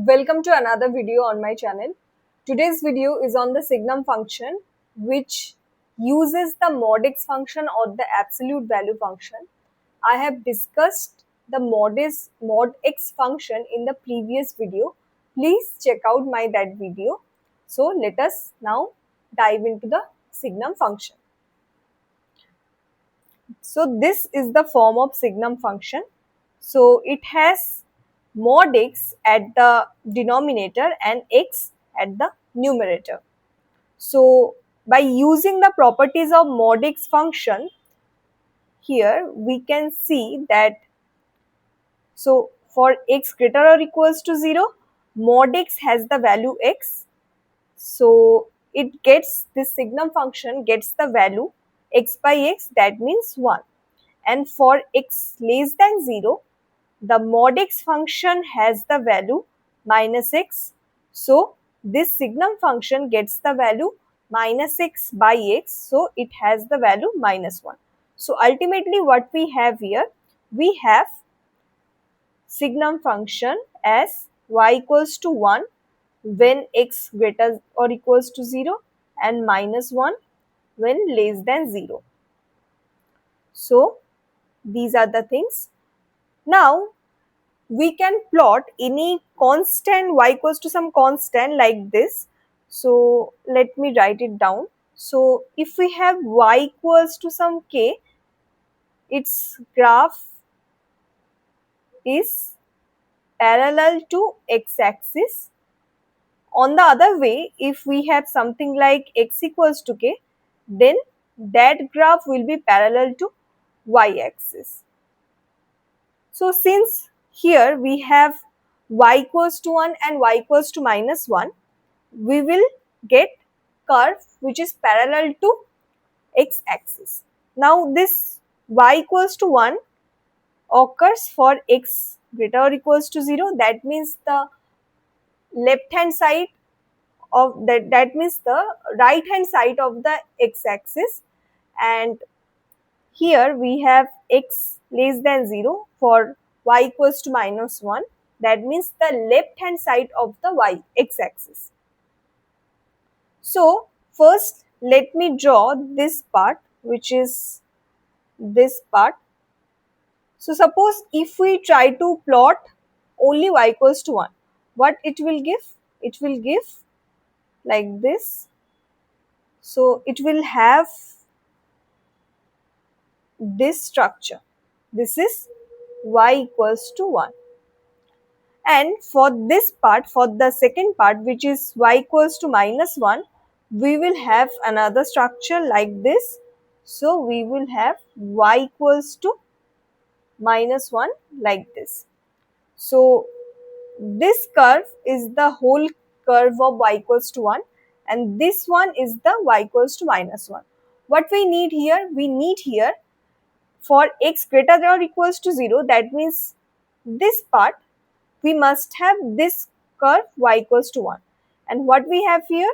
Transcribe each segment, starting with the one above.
Welcome to another video on my channel. Today's video is on the Signum function, which uses the mod x function or the absolute value function. I have discussed the mod x function in the previous video. Please check out that video. So let us now dive into the Signum function. So this is the form of Signum function. So it has mod x at the denominator and x at the numerator. So by using the properties of mod x function, here we can see that for x greater or equals to 0, mod x has the value x. So it gets, this Signum function gets the value x by x, that means 1. And for x less than 0, the mod x function has the value minus x. So this Signum function gets the value minus x by x. So it has the value minus 1. So ultimately what we have here, we have Signum function as y equals to 1 when x greater or equals to 0 and minus 1 when less than 0. So these are the things. Now we can plot any constant y equals to some constant like this. So let me write it down. So if we have y equals to some k, its graph is parallel to x-axis. On the other way, if we have something like x equals to k, then that graph will be parallel to y-axis. So since here we have y equals to 1 and y equals to minus 1, we will get curve which is parallel to x-axis. Now this y equals to 1 occurs for x greater or equals to 0, that means the left hand side of that means the right hand side of the x-axis, and here we have x less than 0 for y equals to minus 1, that means the left hand side of the x-axis. So first let me draw this part, which is this part. So suppose if we try to plot only y equals to 1, what it will give? It will give like this. So it will have this structure. This is y equals to 1. And for this part, for the second part, which is y equals to minus 1, we will have another structure like this. So we will have y equals to minus 1 like this. So this curve is the whole curve of y equals to 1, and this one is the y equals to minus 1. What we need here? We need here for x greater than or equals to 0, that means this part, we must have this curve y equals to 1. And what we have here?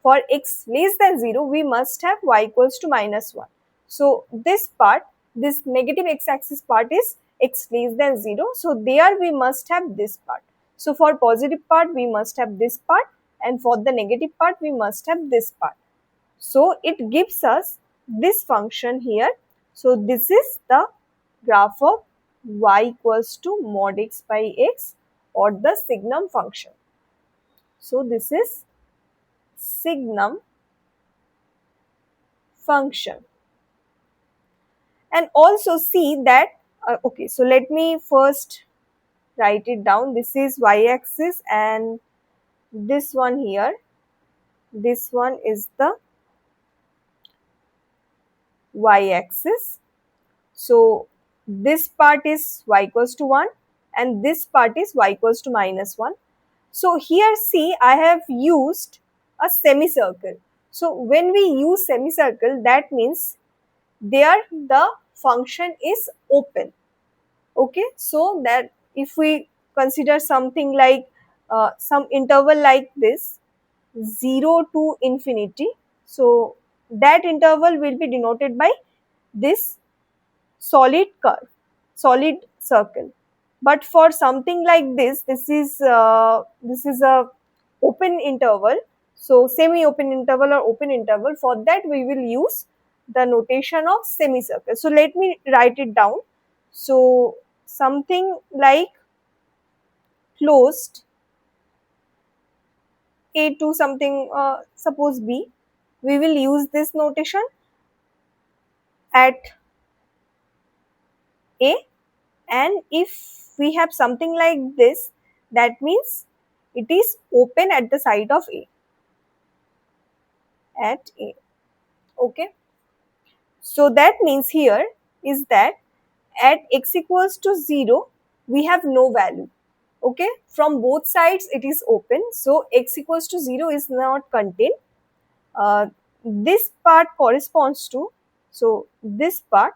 For x less than 0, we must have y equals to minus 1. So this part, this negative x-axis part is x less than 0. So there we must have this part. So for positive part, we must have this part, and for the negative part, we must have this part. So it gives us this function here. So this is the graph of y equals to mod x by x, or the Signum function. So this is Signum function. And also see that, okay, so let me first write it down. This is y-axis, and this one here, this one is the y-axis. So this part is y equals to 1 and this part is y equals to minus 1. So here see, I have used a semicircle. So when we use semicircle, that means there the function is open. Okay, so that if we consider something like some interval like this, 0 to infinity, so that interval will be denoted by this solid curve, solid circle. But for something like this is a open interval, so semi open interval or open interval, for that we will use the notation of semicircle. So let me write it down. So something like closed A to something, suppose B, we will use this notation at A, and if we have something like this, that means it is open at the side of A, at A. Okay. So that means here is that at x equals to 0, we have no value. Okay. From both sides it is open. So x equals to 0 is not contained. Uh, this part corresponds to, so this part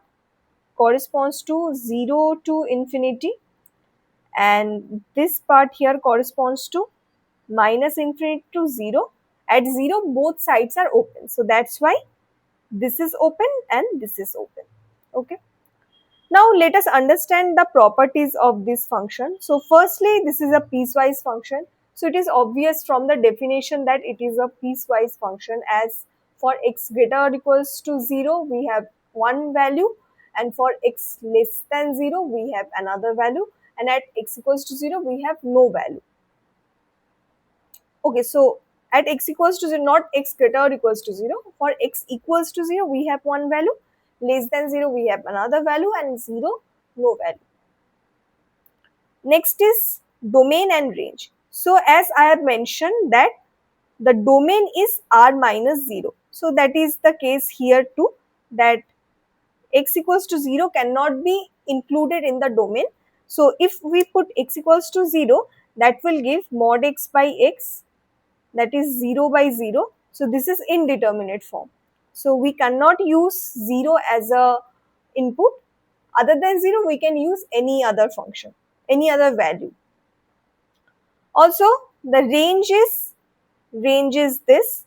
corresponds to 0 to infinity, and this part here corresponds to minus infinity to 0. At 0 both sides are open, so that's why this is open and this is open. Okay. Now let us understand the properties of this function. So firstly, this is a piecewise function. So it is obvious from the definition that it is a piecewise function, as for x greater or equals to 0 we have one value, and for x less than 0 we have another value, and at x equals to 0 we have no value. Okay, so at x equals to 0, not x greater or equals to 0, for x equals to 0 we have one value, less than 0 we have another value, and 0 no value. Next is domain and range. So as I have mentioned that the domain is r minus 0. So that is the case here too, that x equals to 0 cannot be included in the domain. So if we put x equals to 0, that will give mod x by x, that is 0 by 0. So this is indeterminate form. So we cannot use 0 as a input. Other than 0, we can use any other function, any other value. Also, the range is this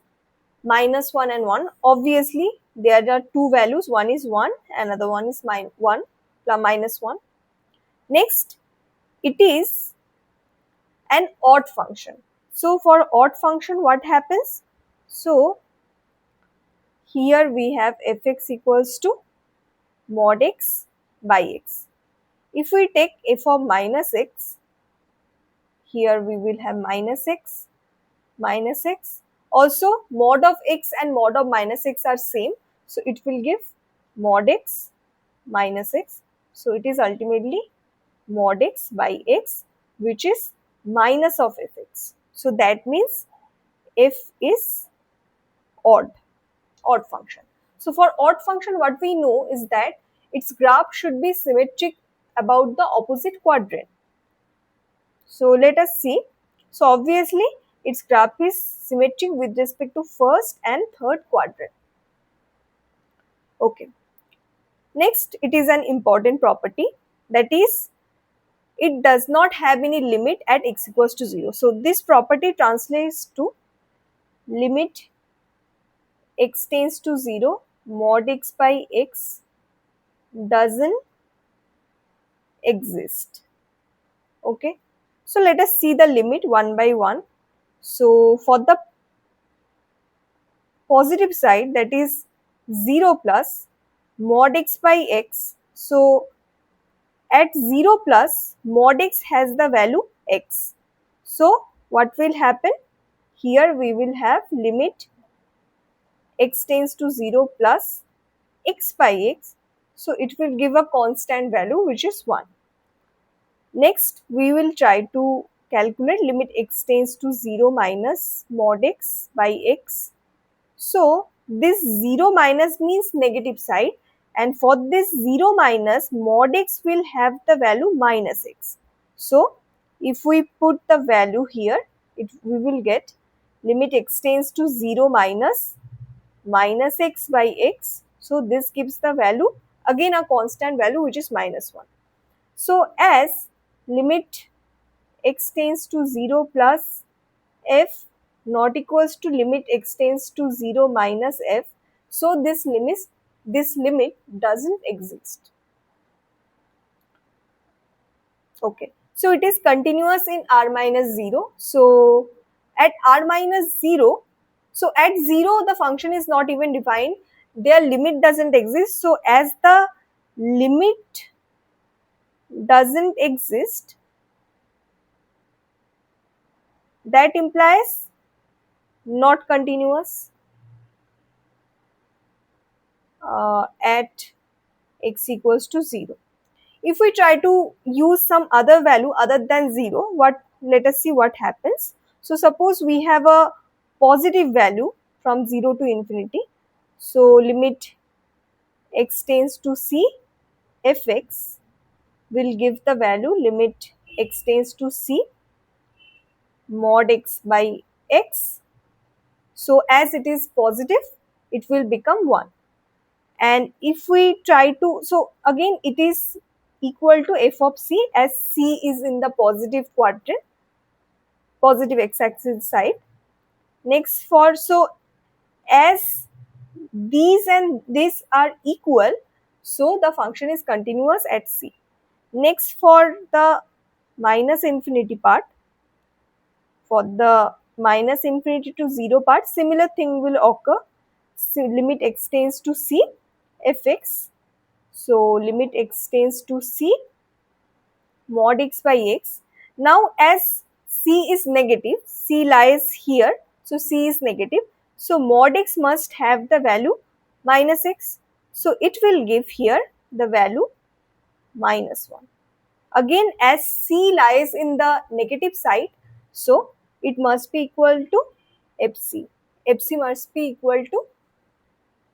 minus 1 and 1. Obviously, there are two values. One is 1, another one is 1 plus minus 1. Next, it is an odd function. So for odd function, what happens? So here we have fx equals to mod x by x. If we take f of minus x, here we will have minus x, minus x. Also, mod of x and mod of minus x are same. So it will give mod x minus x. So it is ultimately mod x by x, which is minus of fx. So that means f is odd function. So for odd function, what we know is that its graph should be symmetric about the opposite quadrant. So let us see. So obviously its graph is symmetric with respect to first and third quadrant. Okay. Next, it is an important property, that is it does not have any limit at x equals to 0. So this property translates to limit x tends to 0 mod x by x doesn't exist. Okay. So let us see the limit one by one. So for the positive side, that is 0 plus mod x by x. So at 0 plus mod x has the value x. So what will happen? Here we will have limit x tends to 0 plus x by x. So it will give a constant value which is 1. Next, we will try to calculate limit x tends to 0 minus mod x by x. So this 0 minus means negative side, and for this 0 minus, mod x will have the value minus x. So if we put the value here, we will get limit x tends to 0 minus x by x. So this gives the value, again a constant value, which is minus 1. So as limit x tends to 0 plus f not equals to limit x tends to 0 minus f, so this limit doesn't exist. Okay, so it is continuous in r minus 0. So at r minus 0, so at 0 the function is not even defined, their limit doesn't exist. So as the limit doesn't exist, that implies not continuous at x equals to 0. If we try to use some other value other than 0, let us see what happens. So suppose we have a positive value from 0 to infinity. So limit x tends to c, fx will give the value limit x tends to c mod x by x. So as it is positive, it will become 1. And if we try to, so again it is equal to f of c as c is in the positive quadrant, positive x-axis side. Next for, so as these and this are equal, so the function is continuous at c. Next for the minus infinity part, for the minus infinity to 0 part, similar thing will occur. So limit x tends to c fx. So limit x tends to c mod x by x. Now as c is negative, c lies here, so c is negative. So mod x must have the value minus x. So it will give here the value minus 1. Again, as c lies in the negative side, so it must be equal to fc. fc must be equal to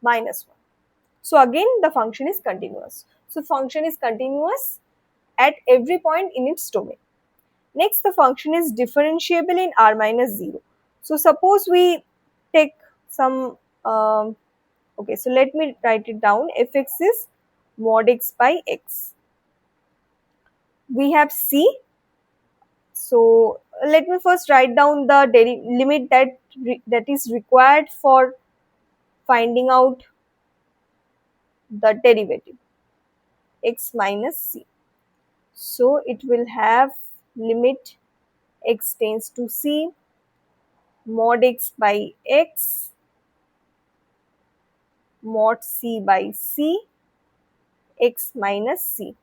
minus 1. So again the function is continuous. So function is continuous at every point in its domain. Next, the function is differentiable in r minus 0. So suppose we take some, okay, so let me write it down. Fx is mod x by x. We have c. So let me first write down the limit that is required for finding out the derivative, x minus c. So it will have limit x tends to c mod x by x mod c by c x minus c.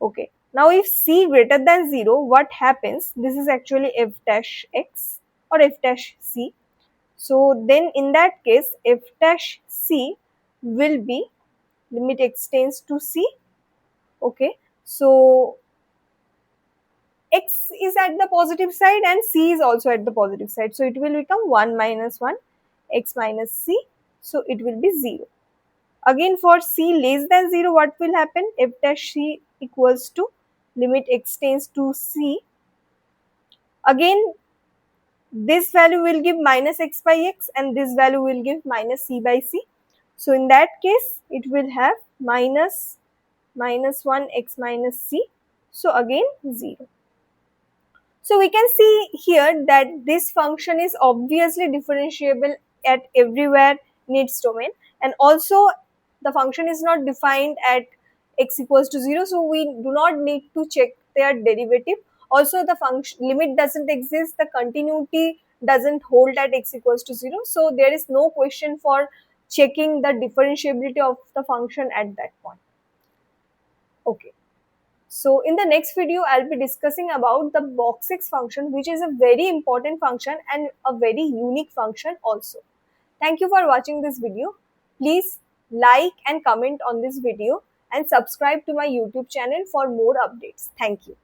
Okay, now if c greater than 0, what happens? This is actually f dash x or f dash c. So then in that case, f dash c will be limit x tends to c. Okay, so x is at the positive side and c is also at the positive side. So it will become 1 minus 1 x minus c. So it will be 0. Again for c less than 0, what will happen? F dash c equals to limit x tends to c. Again this value will give minus x by x and this value will give minus c by c. So in that case it will have minus 1 x minus c. So again 0. So we can see here that this function is obviously differentiable at everywhere in its domain, and also the function is not defined at x equals to 0, so we do not need to check their derivative. Also the function limit doesn't exist, the continuity doesn't hold at x equals to 0, so there is no question for checking the differentiability of the function at that point. Okay. So in the next video, I'll be discussing about the box X function, which is a very important function and a very unique function also. Thank you for watching this video. Please like and comment on this video and subscribe to my YouTube channel for more updates. Thank you.